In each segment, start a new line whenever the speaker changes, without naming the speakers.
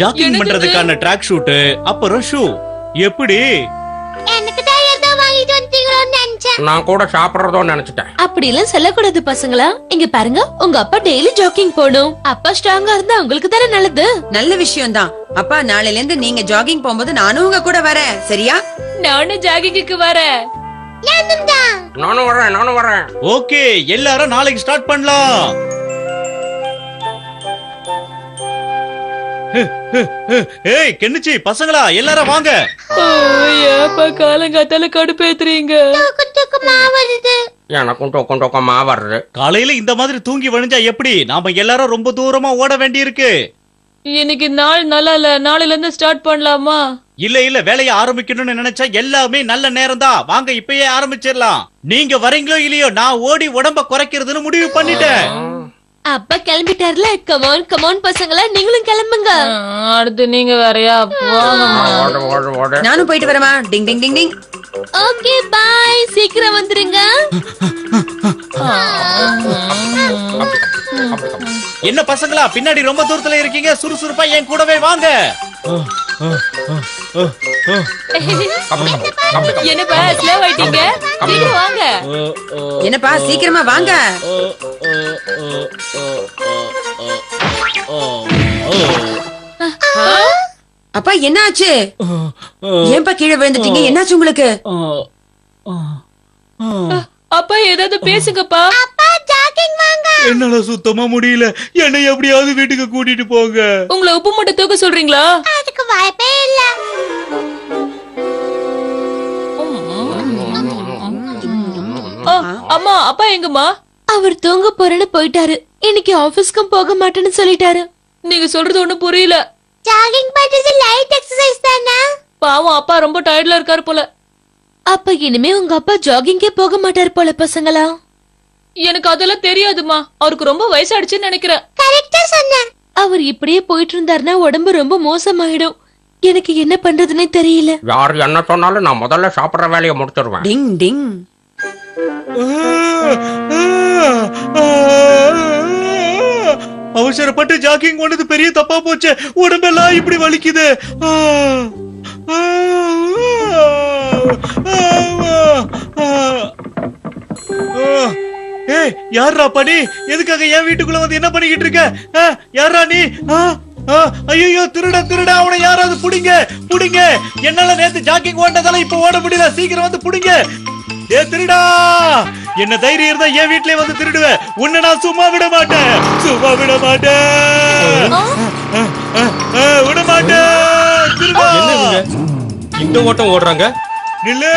Jogging பண்றதுக்கான track shoot அப்புறம் shoe. எப்படி?
எனக்கு தான் ஏதோ வாங்கிட்டு வந்தீங்களோன்னு நினைச்சேன்.
நான் கூட சாப்பிடுறதோ நினைச்சிட்டேன்.
அப்படி எல்லாம் சொல்லக்கூடாது பசங்களா. இங்க பாருங்க, உங்க அப்பா டெய்லி ஜாக்கிங் போகணும். அப்பா ஸ்ட்ராங்கா இருந்தா உங்களுக்கு தானே நல்லது.
நல்ல விஷயம் தான். அப்பா நாளையில இருந்து நீங்க ஜாகிங் போகும்போது நானும் உங்க கூட வரேன், சரியா?
நானும் ஜாகிங்க்கு வரேன்.
நானும் வரேன்.
ஓகே, எல்லாரும் நாளைக்கு ஸ்டார்ட் பண்ணலாம். ஏய் கென்னிச்சி, பசங்களா எல்லாரும் வாங்க.
ஏப்பா காலங்காத்தால கடுப்பேத்துறீங்க.
எனக்கும் டொக்கமா வருது.
காலையில இந்த மாதிரி தூங்கி வழிஞ்சா எப்படி? நாம எல்லாரும் ரொம்ப தூரமா ஓட வேண்டி இருக்கு.
இன்னைக்கு நாள் நல்லா இல்ல, நாளையில இருந்து ஸ்டார்ட் பண்ணலாமா?
இல்ல வேலையை ஆரம்பிக்கணும்னு நினைச்சா எல்லாமே நல்ல நேரம் தான். வாங்க இப்பயே ஆரம்பிச்சிடலாம். நீங்க வரீங்களோ இல்லையோ, நான் ஓடி உடம்ப குறைக்கிறதுன்னு முடிவு பண்ணிட்டேன்.
அப்பா கிளம்பிட்டார்ல. கமான் கமான் பசங்களா, நீங்களும் கிளம்புங்க. அடுத்து நீங்க வேறயா?
நானும் போயிட்டு வரமா. டிங் டிங் டிங் டிங்.
ஓகே பாய், சீக்கிரம் வந்துருங்க.
என்ன பசங்களா பின்னாடி ரொம்ப தூரத்துல இருக்கீங்க? சுறுசுறுப்பா என் கூடவே வாங்க.
என்னப்பா ஸ்லோ ஆயிட்டீங்க? சீக்கிரம் வாங்க.
என்னப்பா சீக்கிரமா வாங்க. அப்பா என்னாச்சு? ஏன்பா கீழே விழுந்துட்டீங்க? என்னாச்சு உங்களுக்கு?
அப்பா ஏதாவது பேசுங்கப்பா.
அப்பா ஜாகிங் வாங்க.
என்னால சுத்தமா முடியல. என்னை எப்படியாவது வீட்டுக்கு கூட்டிட்டு போங்க.
உங்களை உப்பு மூட்டை தூக்க சொல்றீங்களா?
அதுக்கு வாய்ப்பே இல்ல.
அம்மா, அப்பா எங்கம்மா? அவர் தூங்க போறேன்னு போயிட்டாரு. இன்னைக்கு ஆபீஸ்க்கும் போக மாட்டேன்னு சொல்லிட்டாரு. நீங்க சொல்றது ஒண்ணும் புரியல.
ஜாகிங் பண்றது லைட் எக்ஸர்சைஸ் தானே?
பாவம், அப்பா ரொம்ப டயர்ட்ல இருக்காரு போல. அப்ப இனிமே உங்க அப்பா ஜாகிங்கே போக மாட்டாரு போல பசங்களா. எனக்கு அதெல்லாம் தெரியாதுமா. அவருக்கு ரொம்ப வயசாயிடுச்சுன்னு நினைக்கிறேன்.
கரெக்ட்டா சொன்ன.
அவர் இப்படியே போயிட்டு இருந்தாருன்னா உடம்பு ரொம்ப மோசமாயிடும். எனக்கு என்ன பண்றதுன்னே தெரியல.
யார் என்ன சொன்னாலும் நான் முதல்ல சாப்பிடுற வேலையை முடிச்சிருவேன்.
டிங் டிங்.
அவசரப்பட்டு ஜாக்கிங் பண்ணது பெரிய தப்பா போச்சு. உடம்பெல்லாம் இப்படி வலிக்குது. ஏய் யாரா பண்ணி? எதுக்காக என் வீட்டுக்குள்ள வந்து என்ன பண்ணிக்கிட்டு இருக்க? யாரா நீ? ஐயோ திருட அவனை யாராவது புடிங்க புடிங்க. என்னால நேத்து ஜாக்கிங் ஓட்டதால இப்ப ஓட முடியல. சீக்கிரம் வந்து புடிங்க. ஏ திருடா, என்ன தைரியம் இருந்தா என் வீட்லயே வந்து திருடுவேன். உன்னை நான் சும்மா விட மாட்டேன். விட மாட்டேன். திருடா,
இந்த ஓட்டம் ஓடுறாங்க.
நில்லு,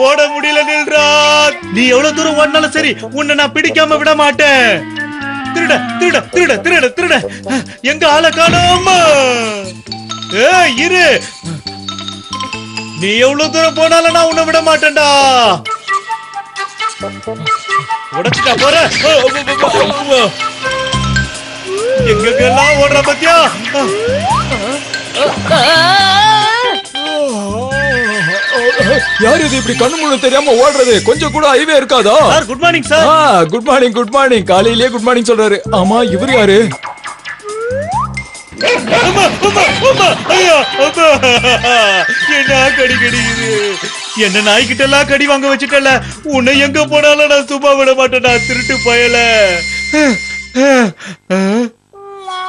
ஓட முடியல, நில்றா. நீ எவ்வளவு தூரம் ஓடினாலும் சரி, உன்னை நான் பிடிக்காம விட மாட்டேன். திருட திருட திருட திருட திருட எங்க ஆள காணோம். இரு, நீ எவ்வளவு தூரம் போனாலும் நான் உன்னை விட மாட்டேன்டா. உடைச்சிட்டா போற. எங்கெல்லாம் ஓடுற பத்தியா?
யார் இது இப்படி கண்ணு முன்னு தெரியாம ஓடுறது? கொஞ்சம் கூட ஐவே இருக்காதா?
Sir good morning sir.
Good morning good morning. காலையிலேயே குட் மார்னிங் சொல்றாரு. ஆமா, இவர் யாரு?
என்ன கடி கடிக்குது? என்ன நாய்கிட்ட எல்லாம் கடி வாங்க வச்சுட்டல. உன்னை எங்க போனாலும் நான் சும்மா விட மாட்டேன். திருட்டு பயல.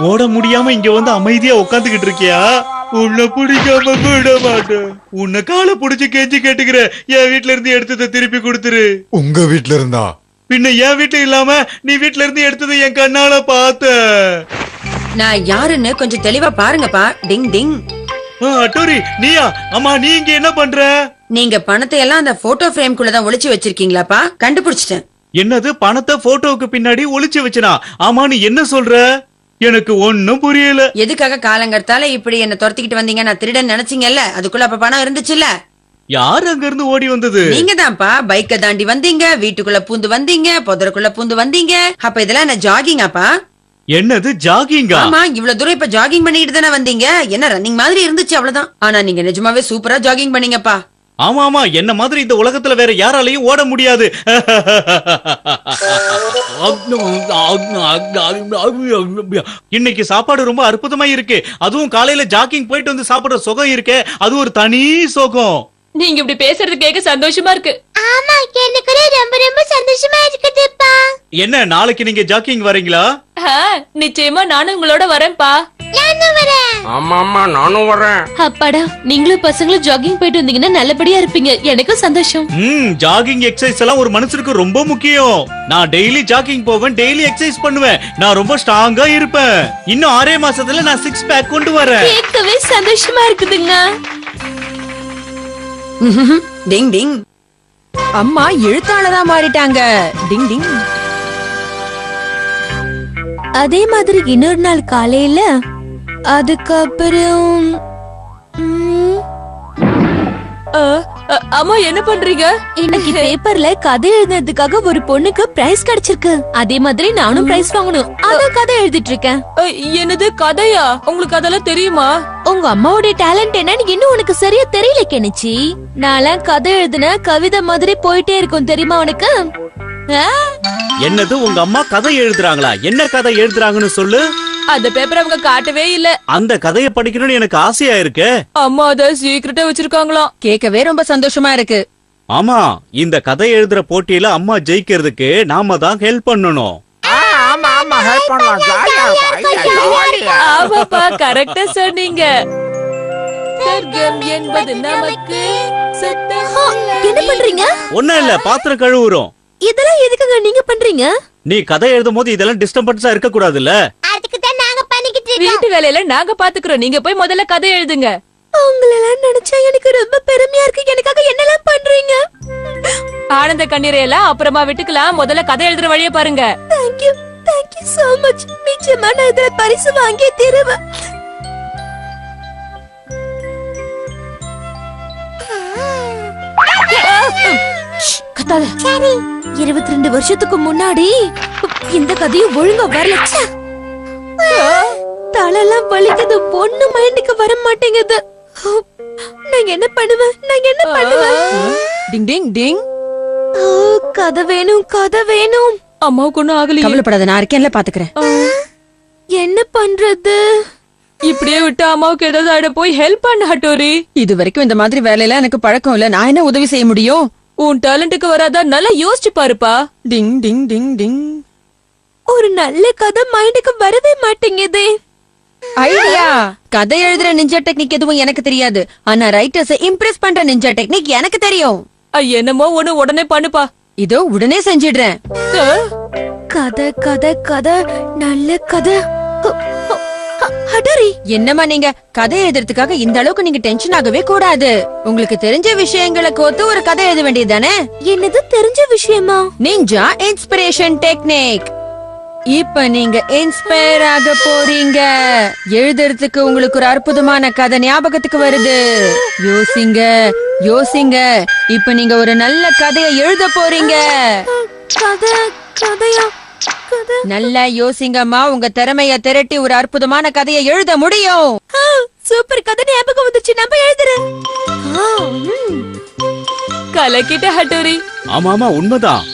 ஓட முடியாம இங்க வந்து அமைதியா உட்காந்துக்கிட்டு இருக்கியா? உன்னை பிடிக்காம விட மாட்டேன். உன்னை காலை புடிச்சு கெஞ்சி கேட்டுக்கிற. என் வீட்டுல இருந்து எடுத்ததை திருப்பி கொடுத்துரு.
உங்க வீட்டுல இருந்தா?
பின்ன என் வீட்டுல இல்லாம நீ வீட்டுல இருந்து எடுத்ததை என் கண்ணால பாத்த.
நான் யாருன்னு கொஞ்சம் தெளிவா பாருங்கப்பா. டிங் டிங்.
அட்டோரி நீயா? அம்மா நீ இங்க என்ன பண்ற?
நீங்க பணத்தை எல்லாம் அந்த போட்டோ ஃப்ரேம் குள்ளதான் ஒளிச்சு வச்சிருக்கீங்களாப்பா? கண்டுபிடிச்சிட்டேன்.
என்னது, பணத்தை போட்டோவுக்கு பின்னாடி ஒளிச்சு வச்சனா? ஆமா, நீ என்ன சொல்ற? எனக்கு ஒன்னும் புரியல.
எதுக்காக காலங்கர்த்தால இப்படி என்ன துரத்திக்கிட்டு வந்தீங்க? நான் திருடன் நினைச்சீங்கல்ல, அதுக்குள்ள அப்ப பணம் இருந்துச்சுல்ல.
யார் அங்க இருந்து ஓடி வந்தது?
நீங்க தான்ப்பா. பைக்க தாண்டி வந்தீங்க, வீட்டுக்குள்ள பூந்து வந்தீங்க, புதருக்குள்ள பூந்து வந்தீங்க. அப்ப இதெல்லாம் என்ன ஜாகிங்காப்பா?
என்னது ஜாகிங்கா?
ஆமா, இவ்வளவு தூரம் இப்ப ஜாகிங் பண்ணிட்டு தானே வந்தீங்க. என்ன ரன்னிங் மாதிரி இருந்துச்சு, அவ்வளவுதான். ஆனா நீங்க நிஜமாவே சூப்பரா ஜாகிங் பண்ணீங்கப்பா.
ஆமா ஆமா, என்ன மாதிரி இந்த உலகத்துல வேற யாராலையும் ஓட முடியாது. இன்னைக்கு சாப்பாடு ரொம்ப அற்புதமா இருக்கு. அதுவும் காலையில ஜாக்கிங் போயிட்டு வந்து சாப்பிடுற சுகம் இருக்கே, அது ஒரு தனி சுகம்.
நீங்க இப்படி பேசுறது கேட்க சந்தோஷமா இருக்கு.
ஆமா, எனக்கு கூட ரொம்ப ரொம்ப சந்தோஷமா இருக்குதுப்பா.
என்ன, நாளைக்கு நீங்க ஜாக்கிங் வரீங்களா?
நிச்சயமா நானும் உங்களோட வரேன்ப்பா.
நானும் வரேன்.
ஆமா ஆமா நானும் வரேன்.
அப்பாடா, நீங்களும் பசங்களும் ஜாகிங் போயிட்டு வந்தீங்கன்னா நல்லபடியா இருப்பீங்க. எனக்கும் சந்தோஷம்.
ஜாகிங் எக்ஸசைஸ் எல்லாம் ஒரு மனுஷனுக்கு ரொம்ப முக்கியம். நான் டெய்லி ஜாகிங் போவேன், டெய்லி எக்ஸசைஸ் பண்ணுவேன். நான் ரொம்ப ஸ்ட்ராங்கா இருப்பேன். இன்னும் 6 மாசத்துல நான் 6 பேக் கொண்டு வரேன்.
கேட்கவே சந்தோஷமா இருக்குதுங்க.
டிங் டிங். அம்மா எழுத்தாளதான் மாறிட்டாங்க. டிங் டிங்.
அதே மாதிரி இன்னொரு நாள் காலையில, அதுக்கப்புறம் அம்மா என்ன பண்றீங்க? இன்னைக்கு பேப்பர்ல கதை எழுதுறதுக்காக ஒரு பொண்ணுக்கு பிரைஸ் கிடைச்சிருக்கு. அதே மாதிரி நானும் பிரைஸ் வாங்கணும். அதான் கதை எழுதிட்டு இருக்கேன். என்னது கதையா? உங்களுக்கு அதெல்லாம் தெரியுமா? உங்க அம்மாவுடைய டேலண்ட் என்னன்னு இன்னும் உனக்கு சரியா தெரியல கெனிச்சி. நான்லாம் கதை எழுதுன கவிதை மாதிரி போயிட்டே இருக்கும் தெரியுமா உனக்கு?
என்னது, உங்க அம்மா கதை எழுதுறாங்களா? என்ன கதை எழுதுறாங்கன்னு சொல்லு.
அந்த பேப்பர் அவங்க காட்டவே இல்ல.
அந்த கதையை படிக்கணும்னு எனக்கு ஆசையா இருக்கு.
அம்மா அத சீக்கிரட்டா வச்சிருக்காங்களாம்.
கேட்கவே ரொம்ப சந்தோஷமா இருக்கு.
ஆமா, இந்த கதை எழுதுற போட்டியில அம்மா ஜெயிக்கிறதுக்கு நாம தான் ஹெல்ப் பண்ணணும்.
ஆமா ஆமா ஹெல்ப் பண்ணலாம்.
ஆமாப்பா, கரெக்டா சொன்னீங்க. சொர்க்கம் என்பது நமக்கு என்ன பண்றீங்க?
ஒண்ணும் இல்ல, பாத்திரம் கழுவுறோம்.
இதெல்லாம் எதுக்குங்க நீங்க பண்றீங்க?
நீ கதை எழுதும் போது இதெல்லாம் டிஸ்டர்பன்ஸா இருக்க கூடாதுல்ல.
அதுக்கு தான் நாங்க பண்ணிக்கிட்டு இருக்கோம்.
வீட்டு வேலையில நாங்க பாத்துக்கிறோம். நீங்க போய் முதல்ல கதை எழுதுங்க. உங்களெல்லாம் நினைச்சா எனக்கு ரொம்ப பெருமையா இருக்கு. எனக்காக என்னெல்லாம் பண்றீங்க? ஆனந்த கண்ணீரை எல்லாம் அப்புறமா விட்டுக்கலாம். முதல்ல கதை எழுதுற வழிய பாருங்க. Thank you so much. நிச்சயமா நான் இதுல பரிசு வாங்கி தருவேன். கத்தாத. 22 வருஷத்துக்கு முன்னாடி இந்த கதையும் ஒழுங்கா வரல. தலையெல்லாம் வலிக்குது. பொண்ணு மைண்டுக்கு வர மாட்டேங்குது. நான் என்ன பண்ணுவேன்?
டிங் டிங் டிங்.
கதை வேணும், கதை வேணும். அம்மாவுக்கு ஒண்ணும் ஆகலையே.
கவலைப்படாத, நான் இருக்கேன்ல பாத்துக்கிறேன்.
என்ன பண்றது? இப்படியே விட்டு அம்மாவுக்கு ஏதாவது ஆயிட. போய் ஹெல்ப் பண்ண ஹட்டோரி.
இது வரைக்கும் இந்த மாதிரி வேலையெல்லாம் எனக்கு பழக்கம் இல்ல. நான் என்ன உதவி செய்ய முடியும்?
உன் டேலண்ட்டுக்கு வராதா? நல்லா யோசிச்சு பாருப்பா.
டிங் டிங் டிங் டிங்.
ஒரு நல்ல கதை மைண்டுக்கு வரவே மாட்டேங்குதே.
ஐடியா. கதை எழுதுற நிஞ்சா டெக்னிக் எதுவும் எனக்கு தெரியாது. ஆனா ரைட்டர்ஸ் இம்ப்ரெஸ் பண்ற நிஞ்சா டெக்னிக் எனக்கு தெரியும்.
என்னமோ ஒண்ணு உடனே பண்ணுப்பா.
இதோ உடனே செஞ்சிடுறேன்.
கதை கதை கதை, நல்ல கதை. ஹட்டோரி,
என்னம்மா நீங்க கதை எழுதுறதுக்காக இந்த அளவுக்கு நீங்க டென்ஷன் ஆகவே கூடாது. உங்களுக்கு தெரிஞ்ச விஷயங்களை கோத்து ஒரு கதை எழுத வேண்டியதுதானே?
என்னது தெரிஞ்ச விஷயமா?
Ninja inspiration technique. இப்ப நீங்க இன்ஸ்பயர் ஆக போறீங்க. எழுதுறதுக்கு உங்களுக்கு ஒரு அற்புதமான கதை ஞாபகத்துக்கு வருது. யோசிங்க யோசிங்க. இப்ப நீங்க ஒரு நல்ல கதையை எழுத போறீங்க.
கதையா?
நல்லா யோசிங்கம்மா. உங்க திறமைய திரட்டி ஒரு அற்புதமான கதையை எழுத முடியும்.
சூப்பர், கதை ஞாபகம் வந்துச்சு. நம்ம எழுதுறேன். கலக்கிட்ட ஹட்டோரி.
ஆமா ஆமா, உண்மைதான்.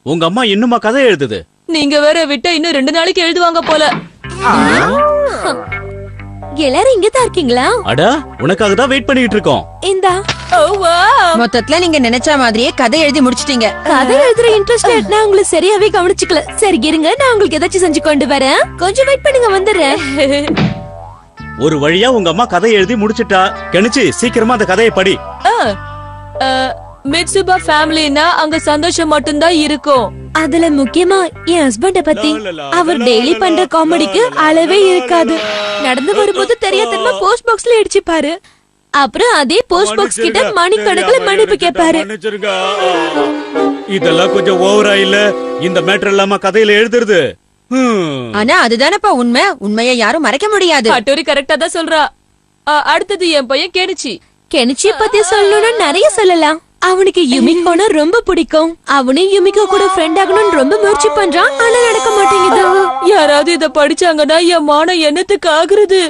உங்க அம்மா இன்னுமா கதை எழுதுது?
நீங்க வேற விட்டா இன்னும் 2 நாளைக்கு எழுதுவாங்க போல. எல்லாரும் இங்கதான் இருக்கீங்களா?
அட, உனக்காக தான் வெயிட் பண்ணிட்டு இருக்கோம்.
இந்தா.
மொத்தத்துல நீங்க நினைச்ச மாதிரியே கதை எழுதி முடிச்சிட்டீங்க.
கதை எழுதுற இன்ட்ரெஸ்ட் நான் உங்களை சரியாவே கவனிச்சுக்கல. சரி இருங்க, நான் உங்களுக்கு ஏதாச்சும் செஞ்சு கொண்டு வரேன். கொஞ்சம் வெயிட் பண்ணுங்க, வந்துடுறேன்.
ஒரு வழியா உங்க அம்மா கதை எழுதி முடிச்சிட்டா. கெனிச்சி, சீக்கிரமா அந்த கதையை படி.
மிட்சுபா ஃபேமிலினா அங்க சந்தோஷம் மட்டும்தான் இருக்கும். அதுல முக்கியமா என் ஹஸ்பண்ட பத்தி. அவர் டெய்லி பண்ற காமெடிக்கு அளவே இருக்காது. நடந்து வரும்போது தெரியாதமா போஸ்ட் பாக்ஸ்ல அடிச்சுப்பாரு. அப்புறம் அதே போஸ்ட் பாக்ஸ் கிட்ட மணிக்கணக்கில் மன்னிப்பு கேட்பாரு.
இதெல்லாம் கொஞ்சம் ஓவரா இல்ல? இந்த மேட்டர் இல்லாம கதையில எழுதுறது.
ஆனா அதுதானப்பா உண்மை. உண்மையை யாரும் மறைக்க முடியாது.
ஹட்டோரி கரெக்டா தான் சொல்றா. அடுத்தது என் பையன் கெனிச்சி. கெனிச்சி பத்தி சொல்லணும்னா நிறைய சொல்லலாம். அவனுக்கு யுமிகோனா ரொம்ப பிடிக்கும். அவனும் யுமிகோ கூட ஃப்ரெண்ட் ஆகணும்னு ரொம்ப முயற்சி பண்றான். ஆனா நடக்க மாட்டேங்குது. யாராவது இத படிச்சாங்கன்னா என் மானம் என்னத்துக்கு ஆகுறது?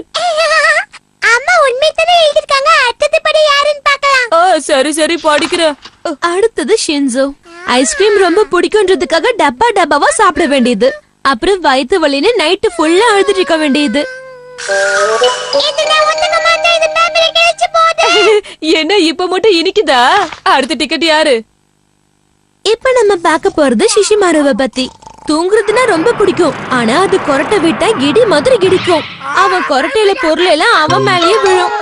அம்மா உண்மைதானே எழுதிருக்காங்க. அடுத்தது படி யாருன்னு பார்க்கலாம்.
சரி சரி படிக்கிறேன்.
அடுத்தது ஷின்சோ. ஐஸ்கிரீம் ரொம்ப பிடிக்கும்ன்றதுக்காக டப்பாவா சாப்பிட வேண்டியது. அப்புறம் வயித்து வலின்னு நைட்டு ஃபுல்லா அழுதுட்டு இருக்க வேண்டியது.
இதுல ஒண்ணுங்க மாட்டேன். இது பேப்பர்ல கிழிச்சு போகுது.
என்ன இப்ப மட்டும் இனிக்குதா? அடுத்த டிக்கெட் யாரு?
இப்ப நம்ம பார்க்க போறது ஷிஷிமாருவை பத்தி. தூங்குறதுன்னா ரொம்ப பிடிக்கும். ஆனா அது கொரட்டை விட்டா இடி மாதிரி இடிக்கும். அவன் கொரட்டையில பொருள் எல்லாம் அவன் மேலேயே விழும்.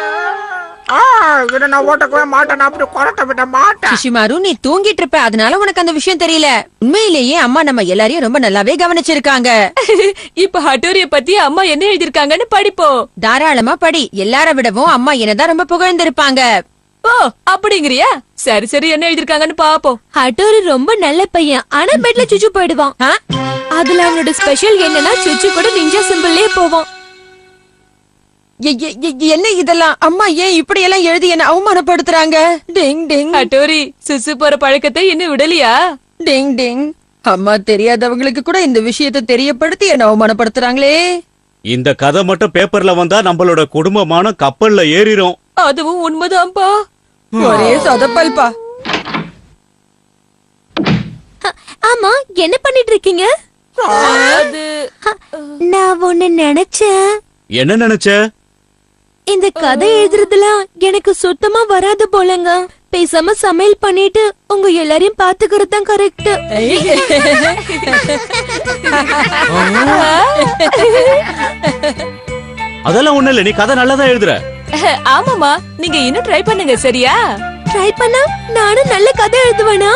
இதை நான் ஓட்டக்கவே மாட்டேன், அப்படி கொரட்டை விட மாட்டேன்.
ஷிஷிமாரு, நீ தூங்கிட்டு இருப்ப, அதனால உனக்கு அந்த விஷயம் தெரியல. உண்மையிலேயே அம்மா நம்ம எல்லாரையும் ரொம்ப நல்லாவே கவனிச்சிருக்காங்க. இப்ப ஹட்டோரிய பத்தி அம்மா என்ன எழுதிருக்காங்கன்னு படிப்போம். தாராளமா படி. எல்லார விடவும் அம்மா என்னதான் ரொம்ப புகழ்ந்திருப்பாங்க. ஓ அப்படிங்கறியா? சரி சரி, என்ன எழுதிருக்காங்கன்னு பாப்போம்.
ஹட்டோரி ரொம்ப நல்ல பையன். ஆனா பெட்ல சுச்சு போயிடுவான். அதுல அவனோட ஸ்பெஷல் என்னன்னா சுச்சு கூட நிஞ்சா சிம்பிள்லயே போவான்.
என்ன இதெல்லாம்? அம்மா ஏன் இப்படி எல்லாம் எழுதி என்ன அவமானப்படுத்துறாங்க? டிங் டிங். ஹட்டோரி, சுசு போற பழக்கத்தை என்ன விடலையா? டிங் டிங். அம்மா தெரியாதவங்களுக்கு கூட இந்த விஷயத்தை தெரியப்படுத்தி என்ன அவமானப்படுத்துறாங்களே.
இந்த கதை மட்டும் பேப்பர்ல வந்தா நம்மளோட குடும்பமான கப்பல்ல ஏறிரும்.
அதுவும் உண்மைதான்ப்பா. ஒரே சொதப்பல்பா.
ஆமா, என்ன பண்ணிட்டு இருக்கீங்க?
அது
நான் ஒண்ணு நினைச்சேன்.
என்ன நினைச்ச?
இந்த கதை எழுதுறதுலாம் எனக்கு சுத்தமா வராது போலங்க. பேசாம சமையல் பண்ணிட்டு உங்க எல்லாரையும் பாத்துக்கிறது தான் கரெக்ட்.
அதெல்லாம் ஒண்ணு இல்ல, நீ கதை நல்லாதான் எழுதுற.
ஆமாமா, நீங்க இன்னும் ட்ரை பண்ணுங்க. சரியா?
ட்ரை பண்ணா நானும் நல்ல கதை எழுதுவேனா?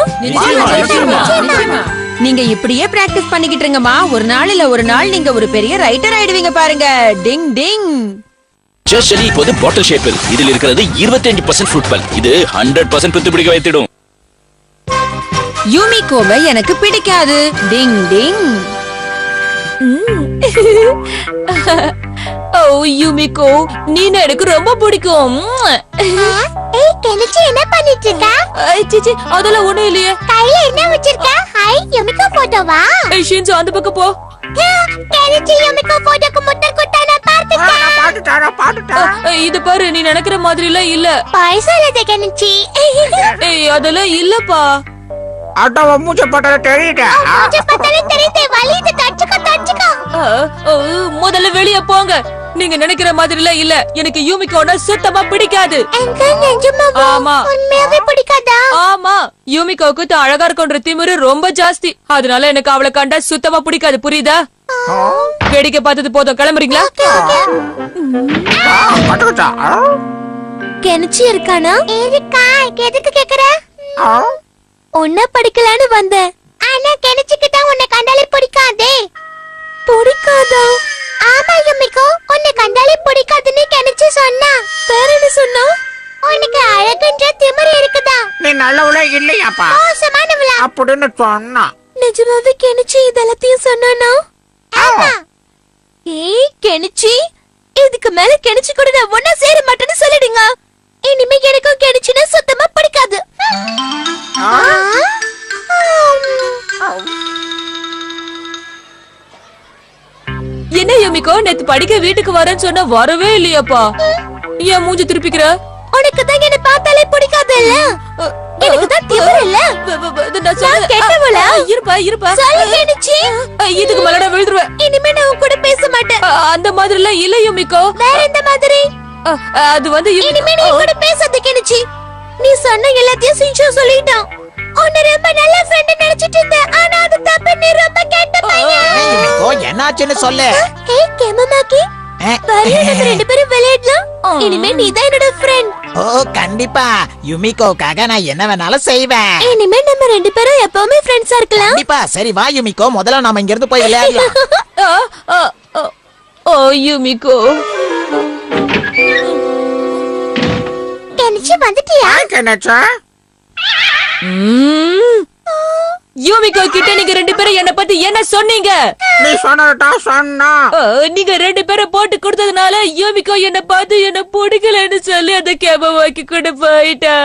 நீங்க இப்படியே பிராக்டிஸ் பண்ணிக்கிட்டு இருங்கம்மா. ஒரு நாள் இல்ல ஒரு நாள் நீங்க ஒரு பெரிய ரைட்டர் ஆயிடுவீங்க பாருங்க. டிங் டிங்.
செர்ரி இப்போது பாட்டில் ஷேப்பில். இதில் இருக்கிறது 25% ஃப்ரூட் பல். இது 100% பித்து பிடிக்க வைத்திடும்.
யூமிகோவை எனக்கு பிடிக்காது. டிங் டிங். ஓ யூமிகோ, நீ எனக்கு ரொம்ப பிடிக்கும்.
ஏய் கெனிச்சி, என்ன பண்ணிட்டு இருக்க?
சிச்சி, அதெல்லாம் ஒண்ணும் இல்லையே.
கையில என்ன வச்சிருக்க? High, Yumiko போட்டோவா?
ஷின்சோ, அந்த பக்கம் போ.
கெனிச்சி, யுமிகோ போட்டோக்கு முத்தர் குட்டா நான் பார்த்துட்டேன்.
இது பாரு, நீ நினைக்கிற மாதிரி எல்லாம் இல்ல.
பைசா இல்ல கெனிச்சி.
ஏய், அதெல்லாம் இல்லப்பா.
அட்டவ மூச்ச பட்டத தெரியுது.
கொஞ்சம் பத்தல தெரியுது. வலிது, தச்சுக்கோ.
முதல்ல வெளிய போங்க. நீங்க நினைக்கிற மாதிரி எல்லாம் இல்ல. எனக்கு யூமிகோனா சுத்தமா பிடிக்காது.
எங்க நிஜமாவா?
ஆமா.
உண்மையாவே பிடிக்காதா?
ஆமா, யூமிகோக்கு தான் அழகா இருக்குன்ற திமிரு ரொம்ப ஜாஸ்தி. அதனால எனக்கு அவளை கண்டா சுத்தமா பிடிக்காது. புரியுதா? வேடிக்கை பார்த்தது போதும். கிளம்புறீங்களா?
கெனிச்சி இருக்கானா?
இருக்கா. எதுக்கு கேக்குற?
உன்ன படிக்கலான்னு வந்தேன்.
ஆனா கெனிச்சிக்கு தான் உன்னை கண்டாலே பிடிக்காதே.
பிடிக்காதா?
ஆமா யுமிகோ, உன்னை கண்டாலே பிடிக்காதுன்னு கெனிச்சி சொன்னா.
வேற என்ன சொன்னா?
உனக்கு அழகுன்ற திமிரு இருக்குதா?
நீ நல்லவளே இல்லையாப்பா
மோசமானவளா?
அப்படின்னு சொன்னா.
நிஜமாவே கெனிச்சி இதெல்லாத்தையும் சொன்னானா?
ஆமா.
ஏய் கெனிச்சி, இதுக்கு மேல கெனிச்சி கூட நான் ஒன்னா சேர மாட்டேன்னு சொல்லிடுங்க. இனிமே எனக்கும் கெனிச்சினா சுத்தமா பிடிக்காது.
என்ன யூமிகோ, நேத்து படிக்க வீட்டுக்கு வரேன்னு சொன்னா வரவே இல்லையாப்பா? ஏன் மூஞ்சி திருப்பிக்கிற?
உனக்கு தான் என்ன பார்த்தாலே பிடிக்காது இல்ல? எனக்கு தான் திமிரு இல்ல? நான் கெட்டவளா?
இருப்பா.
சொல்லு கெனிச்சி.
இதுக்கு மேல நான் விழுந்துருவேன்.
இனிமே நான் உன் கூட பேச மாட்டேன்.
அந்த மாதிரி எல்லாம் இல்ல யூமிகோ.
வேற எந்த மாதிரி?
அது வந்து
இனிமே நீ கூட பேசாத கெனிச்சி. நீ சொன்ன எல்லாத்தையும் சிஞ்சு சொல்லிட்டான். உன்னை ரொம்ப நல்ல ஃப்ரெண்ட் நினைச்சிட்டு இருந்தேன். ஆனா அது தப்பு. நீ ரொம்ப கெட்ட பையன்.
என்னாச்சுன்னு சொல்லு.
ஏய் கெமமாக்கி, வரல நம்ம ரெண்டு பேரும் விளையாடலாம். இனிமே நீ தான் என்னோட ஃப்ரெண்ட்.
ஓ கண்டிப்பா, யுமிகோக்காக நான் என்ன வேணாலும் செய்வேன்.
இனிமே நம்ம ரெண்டு பேரும் எப்பவுமே ஃப்ரெண்ட்ஸா இருக்கலாம்.
கண்டிப்பா. சரி வா யுமிகோ, முதல்ல நாம இங்க இருந்து போய் விளையாடலாம்.
ஓ யூமிகோ,
கெனிச்சி வந்துட்டியா?
என்னச்சா?
யூமிகோ கிட்ட நீங்க ரெண்டு பேரும் என்ன பத்தி என்ன சொன்னீங்க?
நீ சொன்னதா சொன்னா.
நீங்க ரெண்டு பேரும் போட்டு கொடுத்ததுனால யூமிகோ என்ன பார்த்து என்ன பிடிக்கலன்னு சொல்லி அதை கேபமாக்கி கொண்டு போயிட்டா.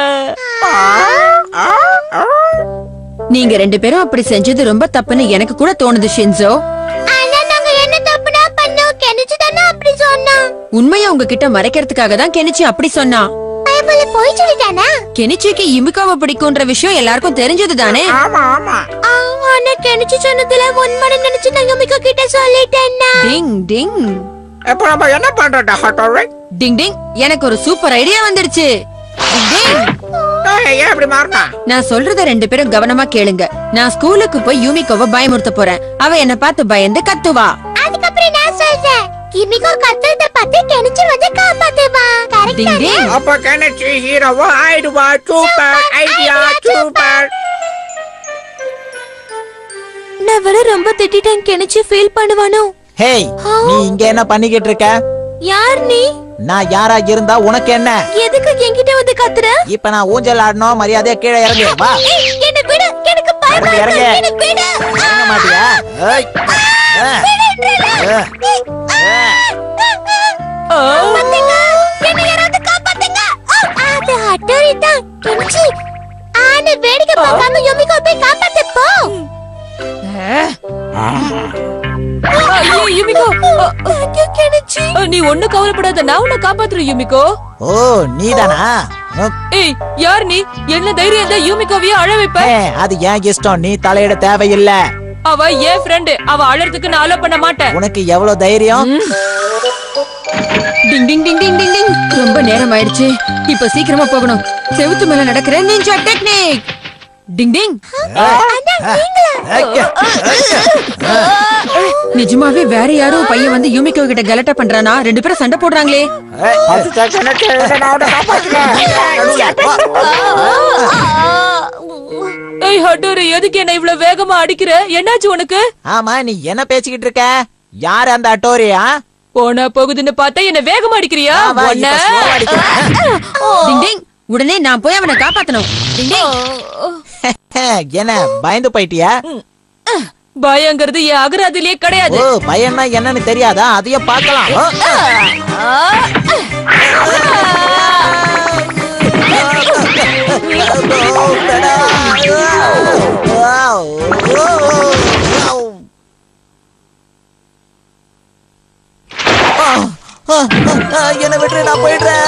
நீங்க ரெண்டு பேரும் அப்படி செஞ்சது ரொம்ப தப்புன்னு எனக்கு கூட தோணுது ஷின்சோ.
ஆனா நாங்க என்ன தப்புனா பண்ணோம்? கெனிச்சி தானே அப்படி சொன்னா.
உண்மையை உங்ககிட்ட மறைக்கிறதுக்காக தான் கெனிச்சி அப்படி சொன்னா.
பயமுள்ள போய் சொல்லிட்டானா?
கெனிச்சிக்கு யுமிகாவை பிடிக்கும்ன்ற விஷயம் எல்லாருக்கும் தெரிஞ்சது தானே?
ஆமா ஆமா.
ஆனா கெனிச்சு சொன்னதுல உண்மைன்னு நினைச்சு நான் யுமிகா கிட்ட சொல்லிட்டேன்னா.
டிங் டிங்
இப்ப நம்ம என்ன பண்றோம்டா ஹட்டோரி?
டிங் டிங், எனக்கு ஒரு சூப்பர் ஐடியா வந்துடுச்சு. டிங் டிங்,
ஏன் இப்படி மாறினா?
நான் சொல்றத 2 பேரும் கவனமா கேளுங்க. நான் ஸ்கூலுக்கு போய் யூமிகோவை பயமுறுத்த போறேன். அவ என்ன பார்த்து பயந்து கத்துவா.
அதுக்கப்புறம் நான் சொல்றேன் யுமிகா கத்துறத பார்த்து கெனிச்சு வந்து காப்பாத்துவா.
டிங்
கரெக்ட்டா?
டிங்,
அப்ப கெனிச்சி ஹீரோவா ஆயிடுவா. Super idea, super.
நான் வர ரொம்ப திட்டிட்டேன், கெனிச்சு ஃபீல் பண்ணுவானோ?
ஹேய், நீ இங்க என்ன பண்ணிக்கிட்டு இருக்க?
யார் நீ?
நான் யாரா இருந்தா உனக்கு என்ன?
எதுக்கு என்கிட்ட வந்து கத்துற?
இப்ப நான் ஊஞ்சல் ஆடணும், மரியாதையா கீழே இறங்கு. வா,
ஏய், என்ன விடு, எனக்கு பயமா
இறங்கு,
இருக்கு.
இறங்கு.
என்ன விடு.
இறங்க மாட்டியா? ஏய்.
பாத்தீங்க? என்னை யாராவது காப்பாத்துங்க. அது ஹட்டோரி தான். கெனிச்சி, ஆனா வேடிக்கை பார்க்காம யுமிகா போய் காப்பாத்து போ.
ஐயோ யுமிகோ, கெனிச்சி நீ ஒண்ணு கவலைப்படாத, நான் உன்னை காப்பாத்துறேன் யுமிகோ.
ஓ, நீதானா?
ஏய், யார் நீ? என்ன தைரியம் தான் யூமிகோவையே அழ வைப்ப?
அது ஏன் இஷ்டம், நீ தலையிட தேவையில்ல.
அவ என் ஃப்ரெண்ட், அவ அழறதுக்கு நான் அலோ பண்ண மாட்டேன்.
உனக்கு எவ்வளவு தைரியம்?
டிங் டிங் டிங் டிங் டிங் டிங். ரொம்ப நேரம் ஆயிடுச்சு, இப்ப சீக்கிரமா போகணும். செவுத்து மேல நடக்கிற நிஞ்சா டெக்னிக். டிங் டிங். நிஜமாவே வேற யாரோ பையன் வந்து யூமிகோ கிட்ட கலட்டா பண்றானா? 2 பேரும் சண்டை போடுறாங்களே.
கெனிச்சி, நான் உன்னை காப்பாத்துறேன்.
ஏய் ஹட்டோரி, எதுக்கு என்ன இவ்வளவு வேகமா அடிக்கிற? என்னாச்சு உனக்கு?
ஆமா, நீ என்ன பேசிக்கிட்டு இருக்க? யாரு அந்த அட்டோரியா?
போனா போகுதுன்னு பார்த்தா என்ன வேகமா அடிக்கிறியா?
வா,
உன்னை-
இப்ப slow ஆ அடிக்கிறேன்.
டிங் டிங், உடனே நான் போய் அவனை காப்பாத்தணும். டிங் டிங்.
என்ன பயந்து போயிட்டியா?
பயங்கிறது என் அகராதிலேயே கிடையாது.
ஓ, பயம்னா என்னன்னு தெரியாதா? அதையும் பார்க்கலாம். என்ன விட்டு நான் போயிடுறேன்.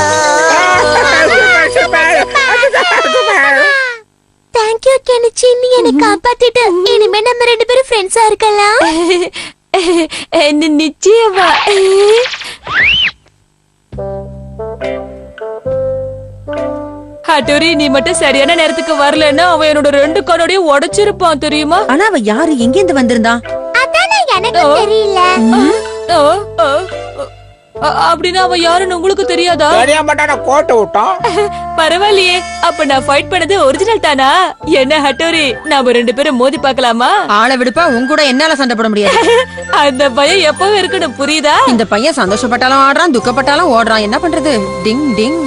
தேங்க்யூ கெனிச்சி, நீ என்னை காப்பாத்திட்ட. இனிமே நம்ம 2 பேரும் ஃப்ரெண்ட்ஸா இருக்கலாம்.
நிச்சயமா. ஹட்டோரி, நீ மட்டும் சரியான நேரத்துக்கு வரலன்னா அவன் என்னோட 2 கண்ணோடையும் உடைச்சிருப்பான் தெரியுமா?
ஆனா அவ யாரு, எங்க இருந்து வந்திருந்தான்?
அதானே எனக்கு தெரியல.
ஓ, ஓ, ஓ. அப்படின்னா அவன் யாருன்னு உங்களுக்கு தெரியாதா?
தெரிய மாட்டான கோட்டை விட்டான்.
பரவாயில்லையே, அப்ப நான் ஃபைட் பண்ணது ஒரிஜினல் தானா? என்ன ஹட்டோரி, நாம 2 பேரும் மோதி பார்க்கலாமா?
ஆளை விடுப்பா, உன் கூட என்னால சண்டை போட முடியாது.
அந்த பயம் எப்பவும் இருக்கணும், புரியுதா?
இந்த பையன் சந்தோஷப்பட்டாலும் ஆடுறான், துக்கப்பட்டாலும் ஓடுறான். என்ன பண்றது? டிங் டிங்.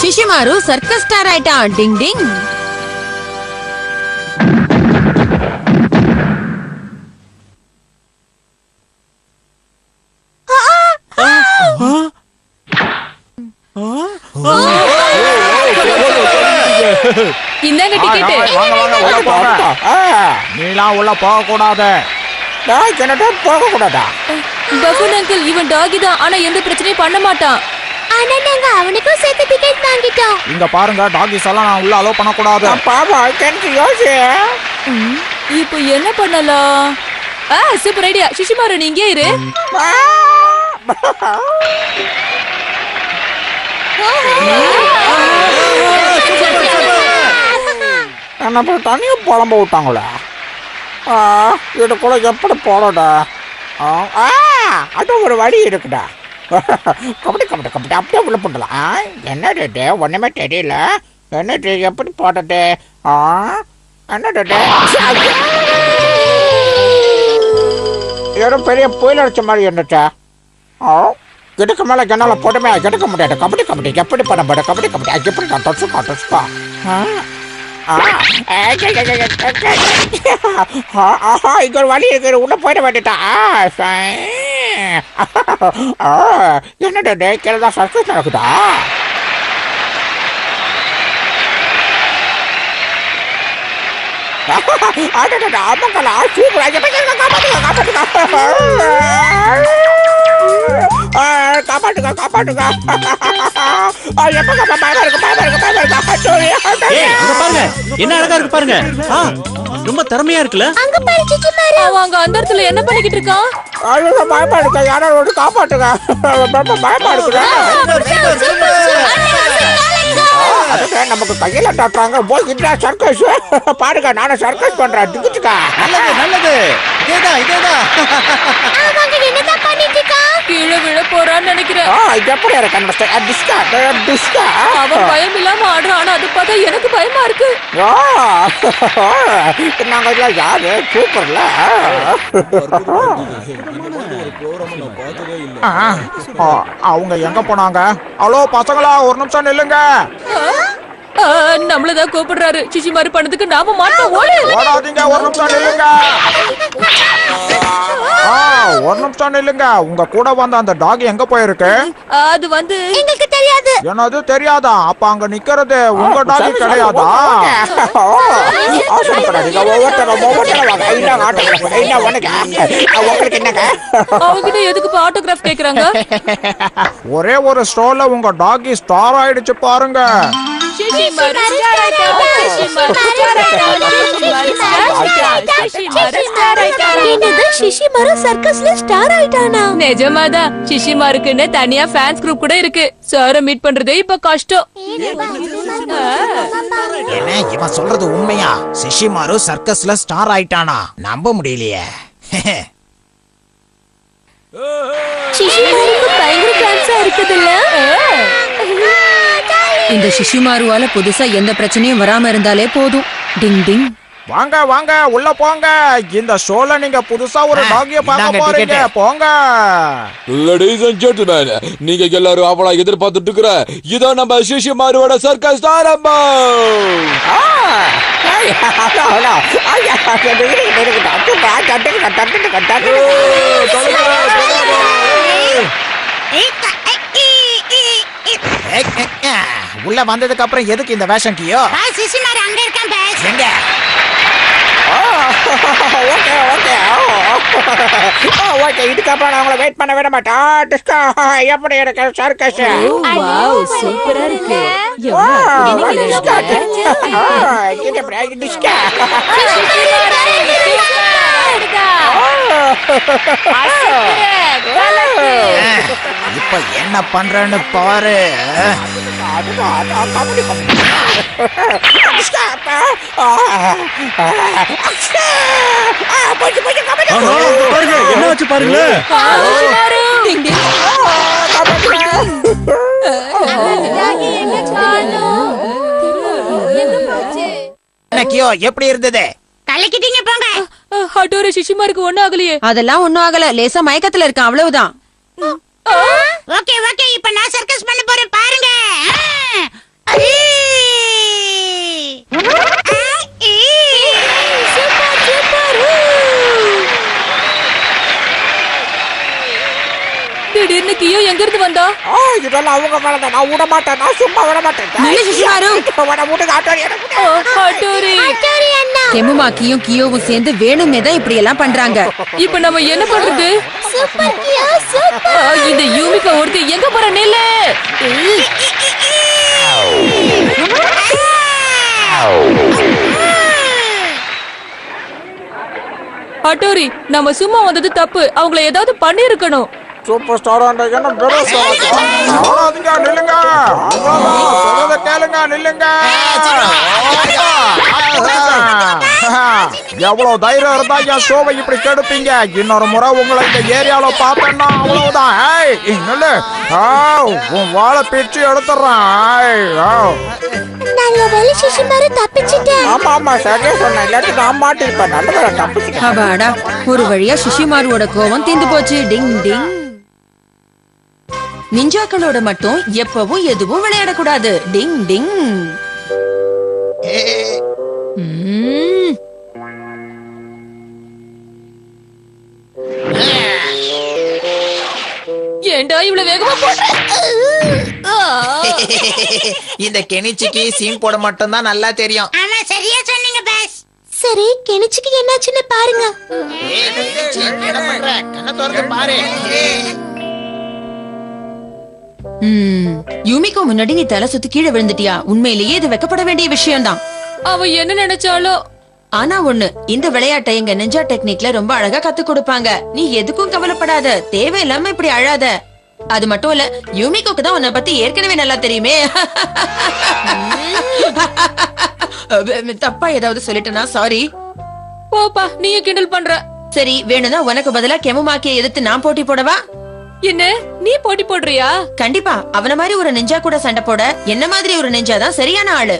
ஷிஷிமாரு சர்க்கஸ் ஸ்டார் ஆயிட்டான். டிங் டிங்.
இந்தாங்க டிக்கெட்.
நீலாம் உள்ள போக கூடாது. போக கூடாதா?
பஃபன் அங்கிள், இவன் டாகி தான், ஆனா எந்த பிரச்சனையும் பண்ண மாட்டான்.
ஆனா நாங்க அவனுக்கும் சேர்த்து டிக்கெட் வாங்கிட்டோம்.
இங்க பாருங்க, டாகிஸ் எல்லாம் நான் உள்ள அலோ பண்ண கூடாது. பாப்பா, கெனிச்சி யோசி.
இப்போ என்ன பண்ணலாம்? Super idea. ஷிஷிமாரு, நீ இங்கே இரு.
என்ன தனியா புலம்ப விட்டாங்களே. இதுக்குள்ள எப்படி போடடா? அது ஒரு வழி இருக்குடா. கபடி கபடி கபடி அப்படியே உள்ள போடலாம். என்ன டேட்டு ஒண்ணுமே தெரியல. என்ன எப்படி போடுறது? என்ன டேட்டு? ஏதோ பெரிய புயல் அடிச்ச மாதிரி இருந்துச்சா? இதுக்கு மேல என்னால போட்டுமே எடுக்க முடியாது. கபடி கபடி எப்படி பண்ண முடியாது? கபடி கபடி எப்படி நான் தொச்சுக்கா. இங்க ஒரு வழி இருக்கு, உள்ள போயிட வேண்டிட்டா. என்னடா கேள்தான் சர்க்கஸ் நடக்குதா? ஆமாங்களா, சூப்பரா. காப்பாட்டுங்க காப்பாட்டுங்க எப்ப பயமா இருக்கு பயமா இருக்கு பயமா இருக்கு ஹட்டோரி
ஏய் அங்க பாருங்க என்ன அழகா இருக்கு பாருங்க ரொம்ப திறமையா இருக்குல்ல.
அங்க பாரு சிச்சி மாரு.
அவன் அங்க அந்த இடத்துல என்ன பண்ணிக்கிட்டு இருக்கான்?
ஐயோ பயமா இருக்கு யாராவது வந்து காப்பாட்டுங்க பயமா இருக்குங்க அதுக்கு நமக்கு கையில டாட்டுறாங்க போய்கிட்டா சர்க்கஸ் பாருங்க நானும் சர்க்கஸ் பண்றேன் டிக்கெட்டுக்கா
நல்லது நல்லது இதேதான்
அவங்க என்னதான் பண்ணிட்டு இருக்கா?
கீழே விழ போறான்னு நினைக்கிறேன்.
எப்படி இருக்கு டிஸ்கா டிஸ்கா
அவன் பயம் இல்லாம ஆடுறான். ஆனா அது பார்த்தா எனக்கு பயமா இருக்கு.
நாங்க எல்லாம் யாரு சூப்பர்ல அவங்க எங்க போனாங்க? ஹலோ பசங்களா ஒரு நிமிஷம் நில்லுங்க.
நம்மளதான் கூப்பிடுறாரு. சிச்சி மாதிரி பண்ணதுக்கு நாம மாட்டோம்.
ஓடாதீங்க ஒரு நிமிஷம் நில்லுங்க. ஒரு நிமிஷம் நில்லுங்க. உங்க கூட வந்த அந்த டாக் எங்க போயிருக்கு?
அது வந்து
எங்களுக்கு தெரியாது.
என்னது தெரியாதா? அப்ப அங்க நிக்கிறது உங்க டாக் கிடையாதா?
அவங்கிட்ட எதுக்கு ஆட்டோகிராஃப் கேக்குறாங்க?
ஒரே ஒரு ஸ்டோர்ல உங்க டாகி ஸ்டார் ஆயிடுச்சு பாருங்க.
சிச்சி மாதிரி ஸ்டார் ஆயிட்டா. சிச்சி மாதிரி ஸ்டார் ஆயிட்டா.
என்னது சிஷிமாரு சர்க்கஸ்ல ஸ்டார் ஆயிட்டானா?
நிஜமாதான். சிஷிமாருக்குன்னு தனியா ஃபேன்ஸ் குரூப் கூட இருக்கு. சார மீட் பண்றதே இப்ப கஷ்டம்.
என்ன இவன் சொல்றது உண்மையா? சிஷிமாரு சர்க்கஸ்ல ஸ்டார் ஆயிட்டானா? நம்ப முடியலையே.
சிஷிமாருக்கு பயங்கர ஃபேன்ஸா இருக்குதுல்ல?
இந்த சிஷிமாருவால புதுசா எந்த பிரச்சனையும் வராம இருந்தாலே போதும். டிங் டிங்.
வாங்க வாங்க உள்ள போங்க. இந்த ஷோல நீங்க புதுசா ஒரு டாகிய பார்க்க
இந்தாங்க
போறீங்க.
ticket.
போங்க.
லேடீஸ் அண்ட் ஜென்டில்மேன், நீங்க எல்லாரும் அவளா எதிர்பார்த்துட்டு இருக்கிற இதோ நம்ம சிஷிமாருவோட சர்க்கஸ் ஆரம்பம்.
உள்ள வந்ததுக்கு அப்புறம் எதுக்கு இந்த வேஷம் கியோ?
சிஷிமாரு அங்க இருக்கான் பாஸ்.
எங்க?
ஓகே ஓகே ஓகே இதுக்கப்புறம் நான் உங்களை வெயிட் பண்ண விட மாட்டேன். டிஸ்கா எப்படி இருக்கு சர்க்கஸ்?
வாவ் சூப்பரா இருக்கு.
இப்ப என்ன பண்றேன்னு பாரு.
பாருங்க என்ன வச்சு பாருங்களேன்.
என்ன கியோ எப்படி இருந்தது?
கலக்கிட்டீங்க போங்க.
ஹட்டோரி சிஷிமாருக்கு ஒண்ணும் ஆகலையே.
அதெல்லாம் ஒண்ணும் ஆகல. லேசா மயக்கத்துல இருக்கான் அவ்வளவுதான்.
ஓகே ஓகே இப்ப நான் சர்க்கஸ் பண்ண போறேன் பாருங்க.
திடீர்னு கியோ எங்க இருந்து வந்தா?
இதெல்லாம் அவங்க மேலதான். நான் விட மாட்டேன். நான் சும்மா விட மாட்டேன்.
நில்லு சிஷிமாரு.
ஹட்டோரி
கெமுமாக்கியும் கியோவும் சேர்ந்து வேணும்னே தான் இப்படி எல்லாம் பண்றாங்க.
இப்ப நம்ம என்ன பண்றது?
சூப்பர் கியா சூப்பர்.
இந்த யூமிகா ஒருத்தி எங்க போற? நில்லு. ஹட்டோரி நம்ம சும்மா வந்தது தப்பு. அவங்கள ஏதாவது பண்ணி இருக்கணும்.
சூப்பர் ஸ்டார் என்ன நில்லுங்க. சொல்றத கேளுங்க நில்லுங்க. எவ்வளவு தைரியம் இருந்தா என் ஷோவை இப்படி கெடுப்பீங்க? இன்னொரு முறை உங்களை இந்த ஏரியால பார்த்தேன்னா அவ்வளவுதான். நில்லு. உன் வாழை பிச்சு எடுத்துறேன்.
நல்ல வேலை சிஷிமாரு தப்பிச்சிட்டேன்.
ஆமா ஆமா சரியா சொன்னேன். இல்லாட்டி நான் மாட்டிருப்பேன். நல்ல வேலை தப்பிச்சிட்டேன்.
அபாடா, ஒரு வழியா சிஷிமாருவோட கோவம் தீந்து போச்சு. டிங் டிங். நிஞ்சாக்களோட மட்டும் எப்பவும் எதுவும் விளையாடக்கூடாது. டிங் டிங்.
ஏண்டா இவ்வளவு வேகமா போட்ட?
இந்த கெனிச்சிக்கு சீன் போட மட்டும் தான் நல்லா தெரியும்.
ஆமா சரியா சொன்னீங்க பாஸ். சரி கெனிச்சிக்கு என்னாச்சுன்னு பாருங்க.
என்ன பண்ற? கண்ணை திறந்து பாரு.
Shishimaru, Shishimaru.
என்ன?
Shishimaru, Shishimaru.
இப்ப என்ன பண்ற? கண்ணை திறந்து பாரு.
Shishimaru, Shishimaru.
என்ன?
Shishimaru, Shishimaru.
இப்ப என்ன பண்ற? கண்ணை திறந்து பாரு.
யூமிக்கு முன்னாடி நீ தலை சுத்தி கீழே விழுந்துட்டியா? உண்மையிலேயே இது வெக்கப்பட வேண்டிய விஷயம்தான்.
அவ என்ன நினைச்சாலோ.
ஆனா ஒண்ணு, இந்த விளையாட்டை எங்க நிஞ்சா டெக்னிக்ல ரொம்ப அழகா கத்து கொடுப்பாங்க. நீ எதுக்கும் கவலைப்படாத, தேவையில்லாம இப்படி அழாத. அது மட்டும் இல்ல, யூமிகோக்கு தான் உன்னை பத்தி ஏற்கனவே நல்லா தெரியுமே. தப்பா ஏதாவது சொல்லிட்டேனா? சாரி.
போப்பா, நீ கிண்டல் பண்ற.
சரி, வேணும்னா உனக்கு பதிலா கெமுமாக்கியை எதிர்த்து நான் போட்டி போடவா?
என்ன, நீ போட்டி போடுறியா?
கண்டிப்பா. அவன மாதிரி ஒரு நிஞ்சா கூட சண்டை போட என்ன மாதிரி ஒரு நிஞ்சா தான் சரியான ஆளு.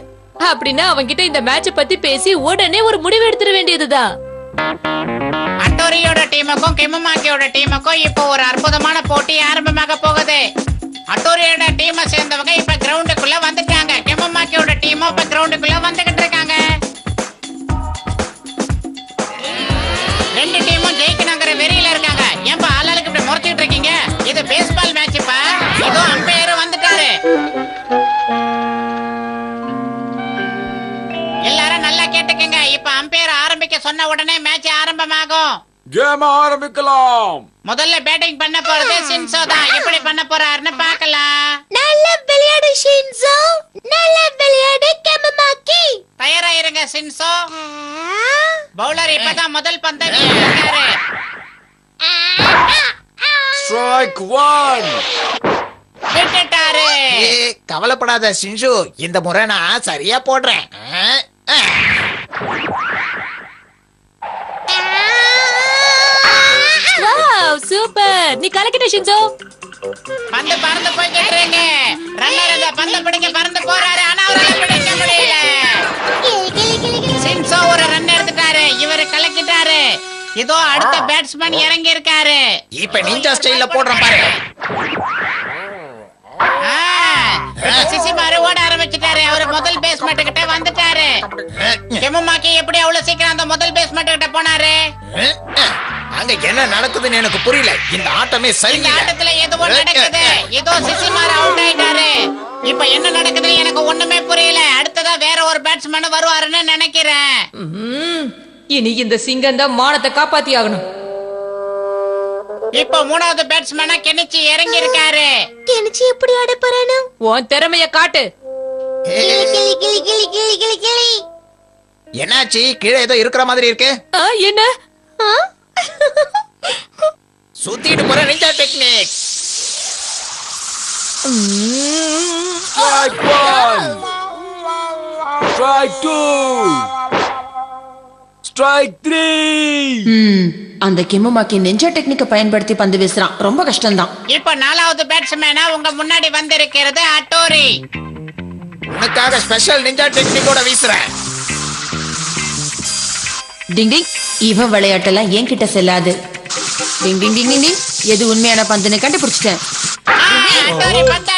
அப்படின்னா அவன்கிட்ட இந்த மேட்ச பத்தி பேசி உடனே ஒரு முடிவு எடுத்துட வேண்டியதுதான்.
அட்டோரியோட டீமுக்கும் கெமுமாக்கியோட டீமுக்கும் இப்போ ஒரு அற்புதமான போட்டி ஆரம்பமாக போகுது. அட்டோரியோட டீமை சேர்ந்தவங்க இப்ப கிரவுண்டுக்குள்ள வந்துட்டாங்க. கெமுமாக்கியோட டீமும் இப்ப கிரவுண்டுக்குள்ள வந்துகிட்டு இருக்காங்க. ரெண்டு டீமும் ஜெயிக்கணுங்கிற வெறியில இருக்காங்க. ஏன்பா ஆளாளுக்கு இப்படி முறைச்சிட்டு இருக்கீங்க? இது பேஸ்பால் மேட்ச்ப்பா. இதோ அம்பையர் வந்துட்டாரு. எல்லாரும் நல்லா கேட்டுக்கங்க. இப்ப அம்பையர் ஆரம்பிக்க சொன்ன உடனே மேட்ச் ஆரம்பமாகும்.
கேம் ஆரம்பிக்கலாம்.
முதல்ல பேட்டிங் பண்ண போறது சின்சோ தான். எப்படி பண்ண போறாருன்னு பார்க்கலாம்.
நல்ல விளையாடு ஷின்சோ, நல்ல விளையாடு கெமுமாக்கி.
தயாராயிருங்க சின்சோ. பவுலர் இப்பதான் முதல் பந்தை வீசிருக்காரு.
ஸ்ட்ரைக் 1.
விட்டுட்டாரு.
கவலைப்படாத சிஞ்சு, இந்த முறை நான் சரியா போடுறேன்.
Wow, super. நீ கலக்கிட்ட ஷின்சோ.
பந்து பறந்து போய்கிட்டு இருக்கு. ரன்னர் அந்த பந்தை பிடிக்க பறந்து போறாரு. ஆனா அவரால பிடிக்க முடியல. சின்சோ ஒரு ரன் எடுத்துட்டாரு. இவரு கலக்கிட்டாரு. இதோ அடுத்த பேட்ஸ்மேன் இறங்கி இருக்காரு.
இப்ப நிஞ்சா ஸ்டைல்ல போடுறேன் பாரு.
சிசிமாரு ஓட ஆரம்பிச்சுட்டாரு. அவரு முதல் பேஸ்மெண்ட் கிட்ட வந்துட்டாரு. கெமுமாக்கி எப்படி அவ்வளவு சீக்கிரம் அந்த முதல் பேஸ்மெண்ட் கிட்ட போனாரு?
அங்க என்ன நடக்குதுன்னு எனக்கு புரியல. இந்த ஆட்டமே
இந்த
சரியில்லை.
ஆட்டத்துல எதுவோ நடக்குது. இதோ சிசிமாரு அவுட் ஆயிட்டாரு. இப்ப என்ன நடக்குது எனக்கு ஒண்ணுமே புரியல. அடுத்ததா வேற ஒரு பேட்ஸ்மேன் வருவாருன்னு நினைக்கிறேன்.
இனி இந்த சிங்கம் தான் மானத்தை காப்பாத்தி ஆகணும்.
இப்ப மூணாவது பேட்ஸ்மேனா கெனிச்சி இறங்கி இருக்காரு.
கெனிச்சி எப்படி ஆட போறானோ?
உன் திறமைய காட்டு.
கிளி கிளி கிளி கிளி கிளி கிளி கிளி.
என்னாச்சு? கீழே ஏதோ இருக்கிற மாதிரி இருக்கு.
என்ன?
சுத்திட்டு போற ninja technique.
Strike 1. Strike 2. Strike 3.
அந்த கெமுமாக்கி நிஞ்சா டெக்னிக்க பயன்படுத்தி பந்து வீசுறான். ரொம்ப கஷ்டம்தான்.
இப்ப நாலாவது பேட்ஸ்மேனா உங்க முன்னாடி வந்திருக்கிறது அட்டோரி.
உனக்காக ஸ்பெஷல் நிஞ்சா டெக்னிக்கோட வீசுறேன்.
டிங் டிங். இவன் விளையாட்டெல்லாம் என்கிட்ட செல்லாது. டிங் டிங் டிங் டிங் டிங். எது உண்மையான பந்துன்னு கண்டுபிடிச்சிட்டேன்.
அட்டோரி பந்து